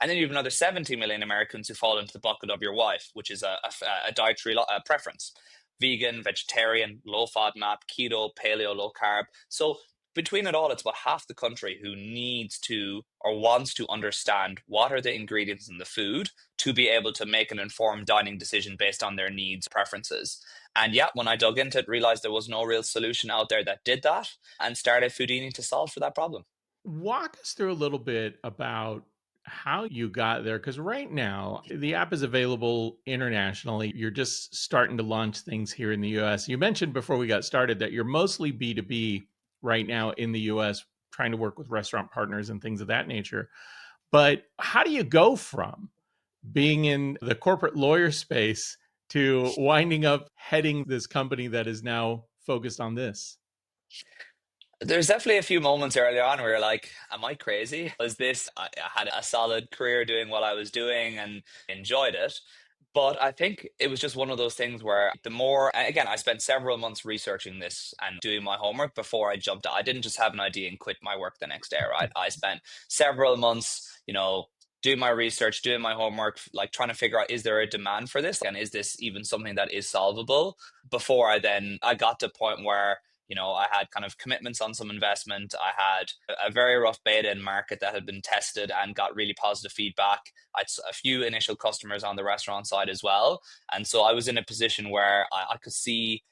And then you have another 70 million Americans who fall into the bucket of your wife, which is a dietary preference. Vegan, vegetarian, low FODMAP, keto, paleo, low carb. So between it all, it's about half the country who needs to or wants to understand what are the ingredients in the food to be able to make an informed dining decision based on their needs, preferences. And yeah, when I dug into it, realized there was no real solution out there that did that and started Foodini to solve for that problem. Walk us through a little bit about how you got there. Because right now, the app is available internationally. You're just starting to launch things here in the US. You mentioned before we got started that you're mostly B2B right now in the US, trying to work with restaurant partners and things of that nature. But how do you go from being in the corporate lawyer space to winding up heading this company that is now focused on this? There's definitely a few moments early on where you're like, am I crazy? I had a solid career doing what I was doing and enjoyed it. But I think it was just one of those things where the more, and again, I spent several months researching this and doing my homework before I jumped. I didn't just have an idea and quit my work the next day, right? I spent several months, doing my research, doing my homework, like trying to figure out, is there a demand for this? And is this even something that is solvable? Before I got to a point where I had kind of commitments on some investment. I had a very rough beta in market that had been tested and got really positive feedback. I had a few initial customers on the restaurant side as well. And so I was in a position where I could see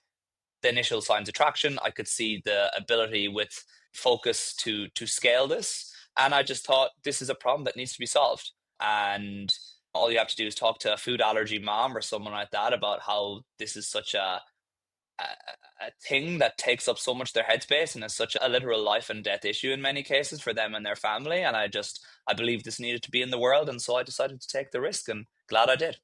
the initial signs of traction. I could see the ability with focus to scale this. And I just thought this is a problem that needs to be solved. And all you have to do is talk to a food allergy mom or someone like that about how this is such a, a thing that takes up so much their headspace and is such a literal life and death issue in many cases for them and their family. And I believe this needed to be in the world. And so I decided to take the risk and glad I did.